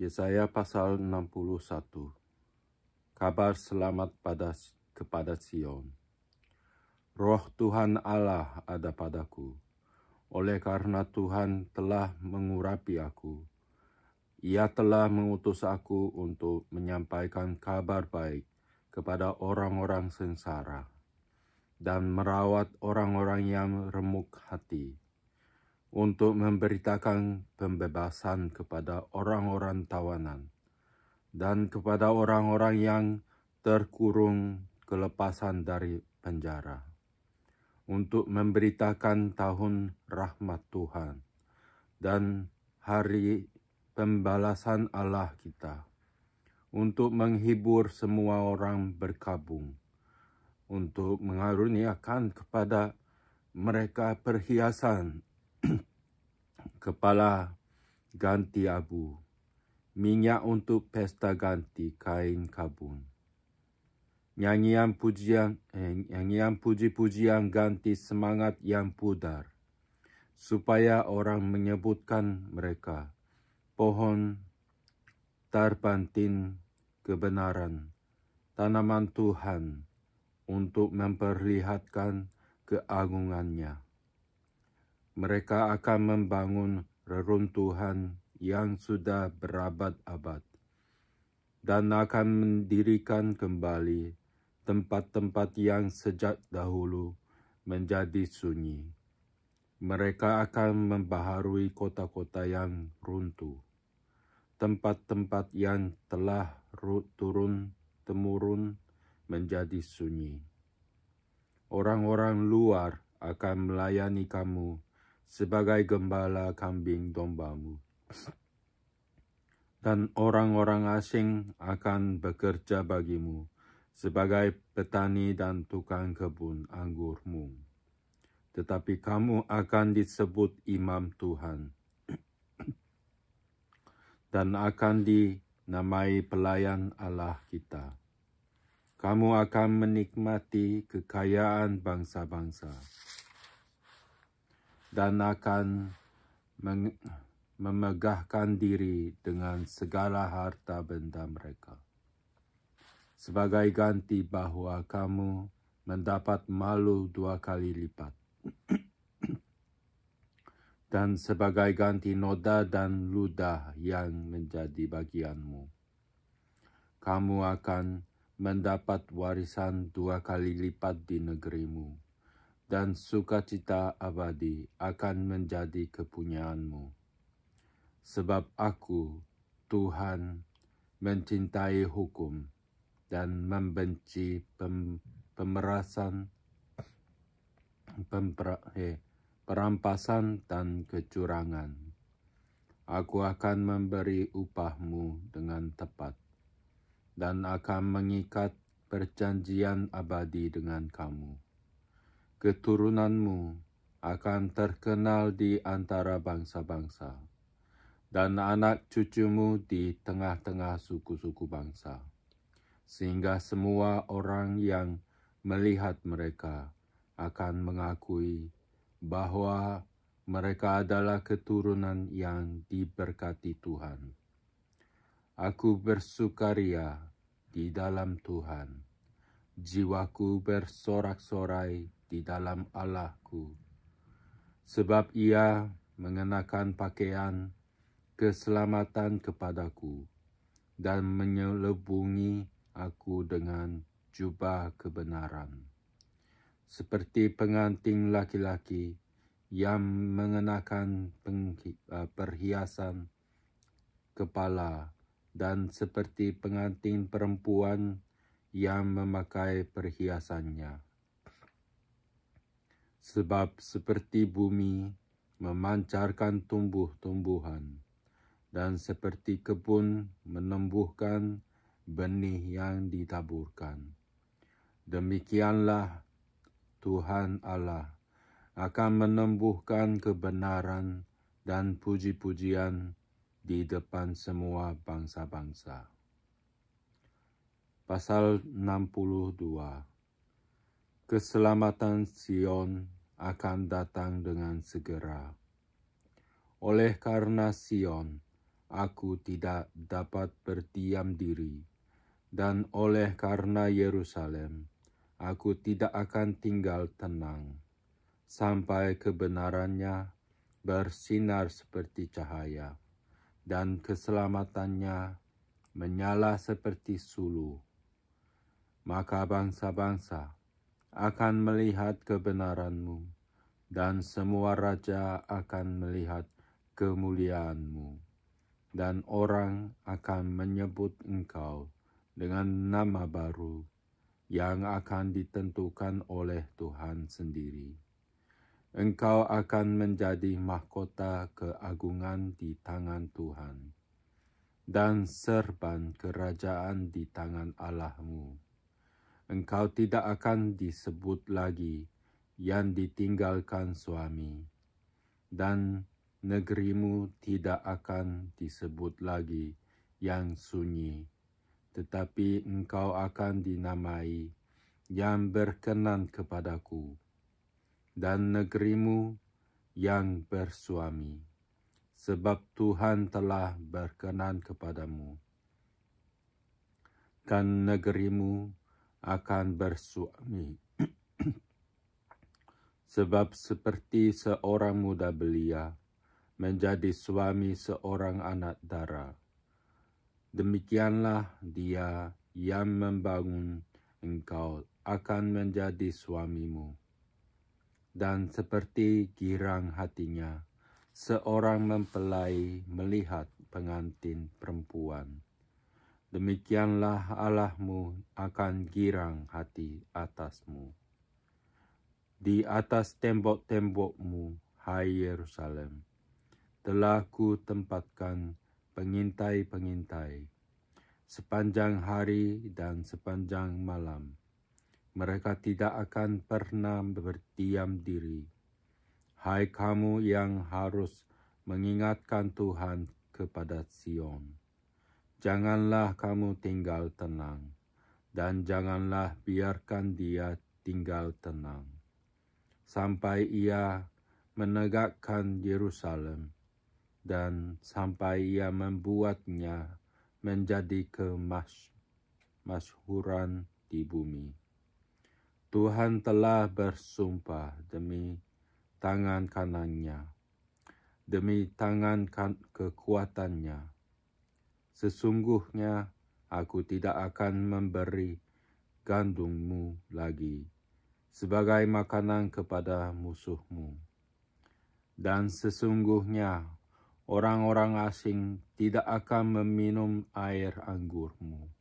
Yesaya pasal 61. Kabar selamat kepada Sion. Roh Tuhan Allah ada padaku, oleh karena Tuhan telah mengurapi aku. Ia telah mengutus aku untuk menyampaikan kabar baik kepada orang-orang sengsara dan merawat orang-orang yang remuk hati, untuk memberitakan pembebasan kepada orang-orang tawanan dan kepada orang-orang yang terkurung kelepasan dari penjara, untuk memberitakan tahun rahmat Tuhan dan hari pembalasan Allah kita, untuk menghibur semua orang berkabung, untuk mengaruniakan kepada mereka perhiasan kepala ganti abu, minyak untuk pesta ganti kain kabun, nyanyian puji-pujian ganti semangat yang pudar, supaya orang menyebutkan mereka pohon terbantin kebenaran, tanaman Tuhan, untuk memperlihatkan keagungannya. Mereka akan membangun reruntuhan yang sudah berabad-abad, dan akan mendirikan kembali tempat-tempat yang sejak dahulu menjadi sunyi. Mereka akan membaharui kota-kota yang runtuh, tempat-tempat yang telah turun-temurun menjadi sunyi. Orang-orang luar akan melayani kamu sebagai gembala kambing dombamu, dan orang-orang asing akan bekerja bagimu sebagai petani dan tukang kebun anggurmu. Tetapi kamu akan disebut imam Tuhan, dan akan dinamai pelayan Allah kita. Kamu akan menikmati kekayaan bangsa-bangsa, dan akan memegahkan diri dengan segala harta benda mereka, sebagai ganti bahwa kamu mendapat malu 2 kali lipat, dan sebagai ganti noda dan ludah yang menjadi bagianmu. Kamu akan mendapat warisan 2 kali lipat di negerimu, dan sukacita abadi akan menjadi kepunyaanmu. Sebab aku, Tuhan, mencintai hukum dan membenci perampasan dan kecurangan. Aku akan memberi upahmu dengan tepat, dan akan mengikat perjanjian abadi dengan kamu. Keturunanmu akan terkenal di antara bangsa-bangsa, dan anak cucumu di tengah-tengah suku-suku bangsa, sehingga semua orang yang melihat mereka akan mengakui bahwa mereka adalah keturunan yang diberkati Tuhan. Aku bersukaria di dalam Tuhan, jiwaku bersorak-sorai di dalam Allahku, sebab Ia mengenakan pakaian keselamatan kepadaku dan menyelubungi aku dengan jubah kebenaran, seperti pengantin laki-laki yang mengenakan perhiasan kepala, dan seperti pengantin perempuan yang memakai perhiasannya. Sebab seperti bumi memancarkan tumbuh-tumbuhan, dan seperti kebun menumbuhkan benih yang ditaburkan, demikianlah Tuhan Allah akan menumbuhkan kebenaran dan puji-pujian di depan semua bangsa-bangsa. Pasal 62. Keselamatan Sion akan datang dengan segera. Oleh karena Sion aku tidak dapat berdiam diri, dan oleh karena Yerusalem, aku tidak akan tinggal tenang, sampai kebenarannya bersinar seperti cahaya, dan keselamatannya menyala seperti suluh. Maka bangsa-bangsa akan melihat kebenaranmu, dan semua raja akan melihat kemuliaanmu, dan orang akan menyebut engkau dengan nama baru yang akan ditentukan oleh Tuhan sendiri. Engkau akan menjadi mahkota keagungan di tangan Tuhan, dan serban kerajaan di tangan Allahmu. Engkau tidak akan disebut lagi yang ditinggalkan suami, dan negerimu tidak akan disebut lagi yang sunyi, tetapi engkau akan dinamai yang berkenan kepadaku, dan negerimu yang bersuami, sebab Tuhan telah berkenan kepadamu, dan negerimu akan bersuami. Sebab seperti seorang muda belia menjadi suami seorang anak dara, demikianlah dia yang membangun engkau akan menjadi suamimu. Dan seperti girang hatinya seorang mempelai melihat pengantin perempuan, demikianlah Allahmu akan girang hati atasmu. Di atas tembok-tembokmu, hai Yerusalem, telah ku tempatkan pengintai-pengintai sepanjang hari dan sepanjang malam. Mereka tidak akan pernah berdiam diri. Hai kamu yang harus mengingatkan Tuhan kepada Sion, janganlah kamu tinggal tenang, dan janganlah biarkan dia tinggal tenang, sampai ia menegakkan Yerusalem, dan sampai ia membuatnya menjadi kemasyhuran di bumi. Tuhan telah bersumpah demi tangan kanannya, demi tangan kekuatannya. Sesungguhnya aku tidak akan memberi gandummu lagi sebagai makanan kepada musuhmu. Dan sesungguhnya orang-orang asing tidak akan meminum air anggurmu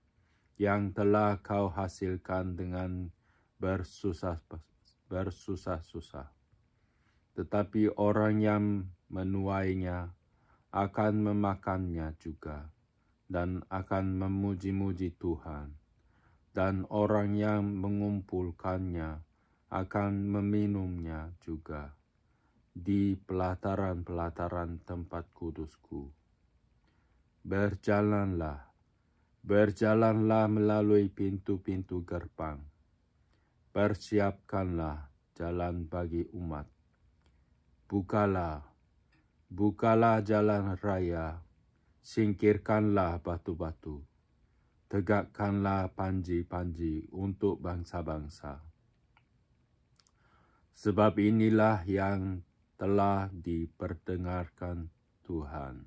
yang telah kau hasilkan dengan bersusah-susah. Tetapi orang yang menuainya akan memakannya juga, dan akan memuji-muji Tuhan. Dan orang yang mengumpulkannya akan meminumnya juga di pelataran-pelataran tempat kudusku. Berjalanlah melalui pintu-pintu gerbang. Persiapkanlah jalan bagi umat. Bukalah jalan raya, singkirkanlah batu-batu. Tegakkanlah panji-panji untuk bangsa-bangsa. Sebab inilah yang telah diperdengarkan Tuhan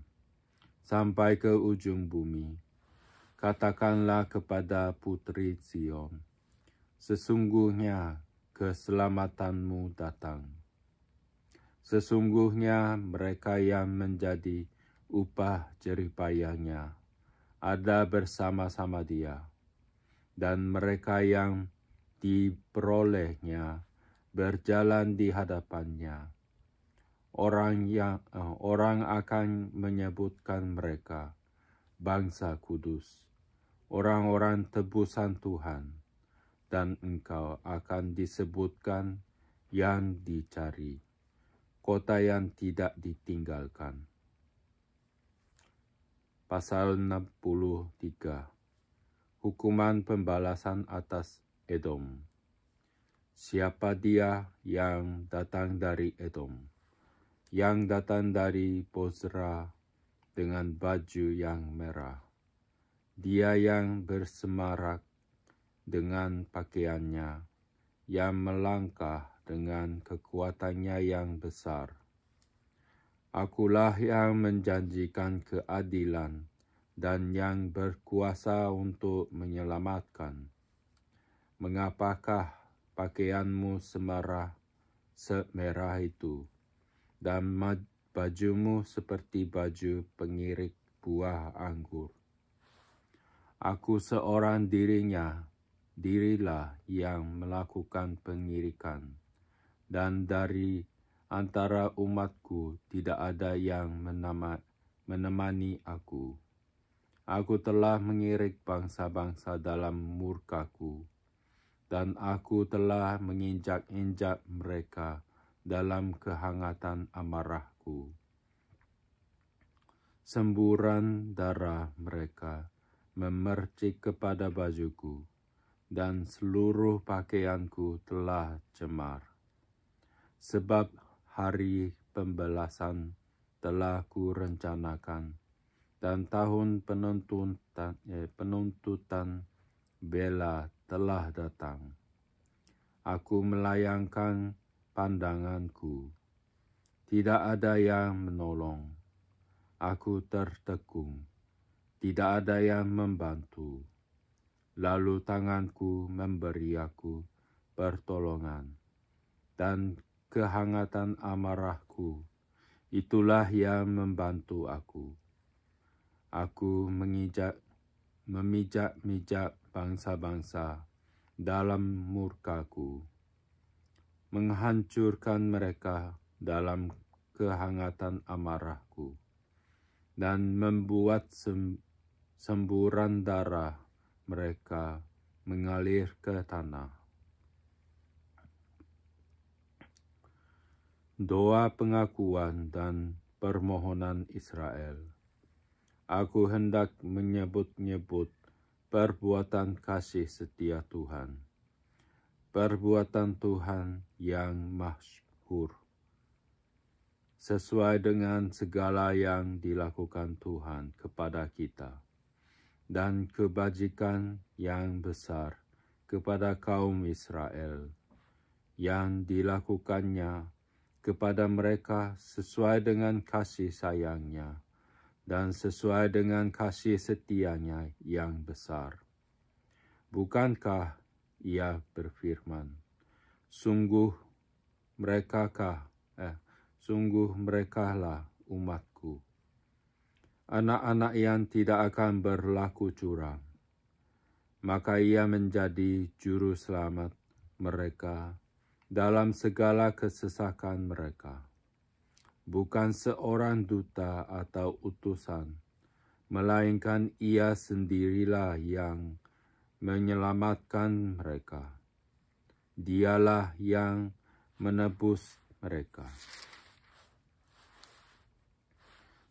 sampai ke ujung bumi. Katakanlah kepada putri Sion, sesungguhnya keselamatanmu datang. Sesungguhnya mereka yang menjadi upah jeripayahnya ada bersama-sama dia, dan mereka yang diperolehnya berjalan di hadapannya. Orang akan menyebutkan mereka bangsa kudus, orang-orang tebusan Tuhan, dan engkau akan disebutkan yang dicari, kota yang tidak ditinggalkan. Pasal 63. Hukuman pembalasan atas Edom. Siapa dia yang datang dari Edom, yang datang dari Bozra, dengan baju yang merah. Dia yang bersemarak dengan pakaiannya, yang melangkah dengan kekuatannya yang besar. Akulah yang menjanjikan keadilan dan yang berkuasa untuk menyelamatkan. Mengapakah pakaianmu semerah itu, dan bajumu seperti baju pengirik buah anggur? Aku seorang dirilah yang melakukan pengirikan, dan dari antara umatku tidak ada yang menemani aku. Aku telah mengirik bangsa-bangsa dalam murkaku, dan aku telah menginjak-injak mereka dalam kehangatan amarahku. Semburan darah mereka memercik kepada bajuku, dan seluruh pakaianku telah cemar. Sebab hari pembalasan telah kurencanakan, dan tahun penuntutan bela telah datang. Aku melayangkan pandanganku, tidak ada yang menolong. Aku tertekung, tidak ada yang membantu. Lalu tanganku memberi aku pertolongan, dan kehangatan amarahku, itulah yang membantu aku. Aku memijak-mijak bangsa-bangsa dalam murkaku, menghancurkan mereka dalam kehangatan amarahku, dan membuat semburan darah mereka mengalir ke tanah. Doa pengakuan dan permohonan Israel. Aku hendak menyebut-nyebut perbuatan kasih setia Tuhan, perbuatan Tuhan yang masyhur, sesuai dengan segala yang dilakukan Tuhan kepada kita, dan kebajikan yang besar kepada kaum Israel, yang dilakukannya kepada mereka sesuai dengan kasih sayangnya, dan sesuai dengan kasih setianya yang besar. Bukankah Ia berfirman, sungguh merekalah umatku, anak-anak yang tidak akan berlaku curang. Maka Ia menjadi juru selamat mereka dalam segala kesesakan mereka. Bukan seorang duta atau utusan, melainkan Ia sendirilah yang menyelamatkan mereka. Dialah yang menebus mereka.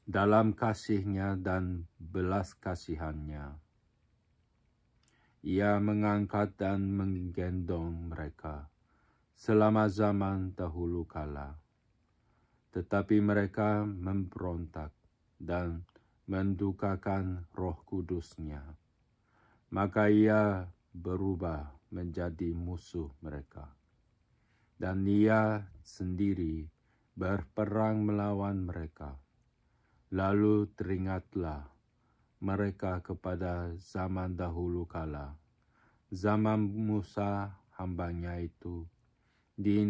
Dalam kasih-Nya dan belas kasihan-Nya, Ia mengangkat dan menggendong mereka selama zaman dahulu kala. Tetapi mereka memberontak dan mendukakan Roh Kudus-Nya. Maka Ia berubah menjadi musuh mereka, dan Ia sendiri berperang melawan mereka. Lalu teringatlah mereka kepada zaman dahulu kala, zaman Musa hamba-Nya itu, di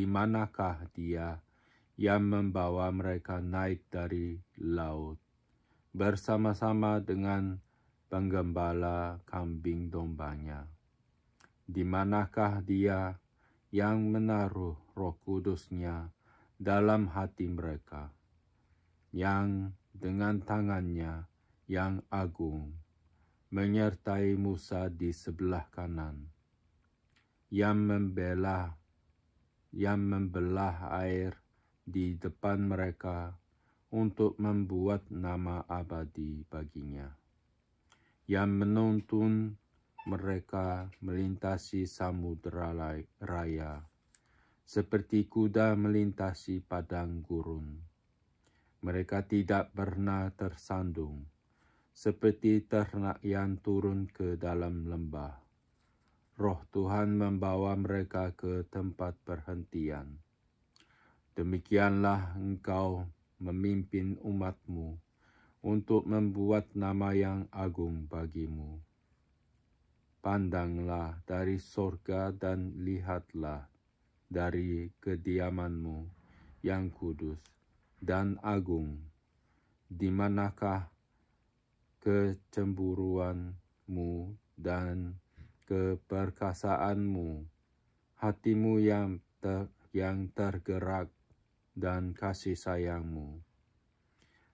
manakah Dia yang membawa mereka naik dari laut bersama-sama dengan penggembala kambing domba-Nya? Di manakah Dia yang menaruh Roh Kudus-Nya dalam hati mereka, yang dengan tangan-Nya yang agung menyertai Musa di sebelah kanan, yang membelah air di depan mereka untuk membuat nama abadi bagi-Nya, yang menuntun mereka melintasi samudera raya, seperti kuda melintasi padang gurun, Mereka tidak pernah tersandung, seperti ternak yang turun ke dalam lembah. Roh Tuhan membawa mereka ke tempat perhentian. Demikianlah engkau memimpin umat-Mu untuk membuat nama yang agung bagimu. Pandanglah dari sorga dan lihatlah dari kediaman-Mu yang kudus dan agung, di manakah kecemburuan-Mu dan keperkasaan-Mu, hati-Mu yang tergerak dan kasih sayang-Mu.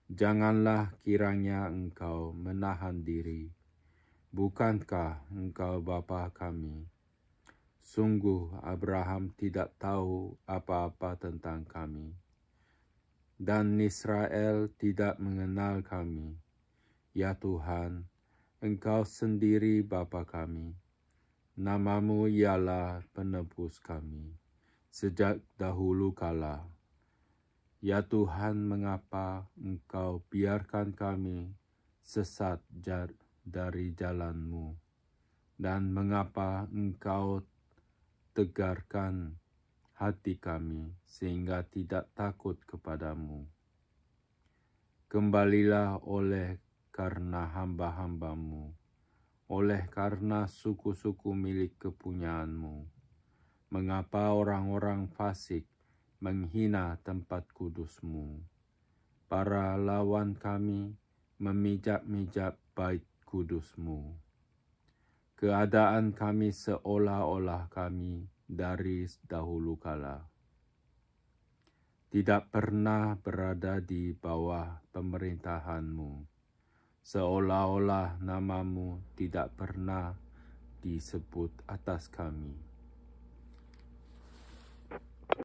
Janganlah kiranya engkau menahan diri. Bukankah engkau Bapa kami? Sungguh Abraham tidak tahu apa-apa tentang kami, dan Israel tidak mengenal kami. Ya Tuhan, Engkau sendiri Bapa kami. Namamu ialah penebus kami sejak dahulu kala. Ya Tuhan, mengapa Engkau biarkan kami sesat dari jalan-Mu? Dan mengapa Engkau tegarkan hati kami sehingga tidak takut kepadamu? Kembalilah oleh karena hamba-hamba-Mu, oleh karena suku-suku milik kepunyaan-Mu. Mengapa orang-orang fasik menghina tempat kudus-Mu? Para lawan kami memijak-mijak bait kudus-Mu. Keadaan kami seolah-olah kami dari dahulu kala tidak pernah berada di bawah pemerintahan-Mu, seolah-olah namamu tidak pernah disebut atas kami.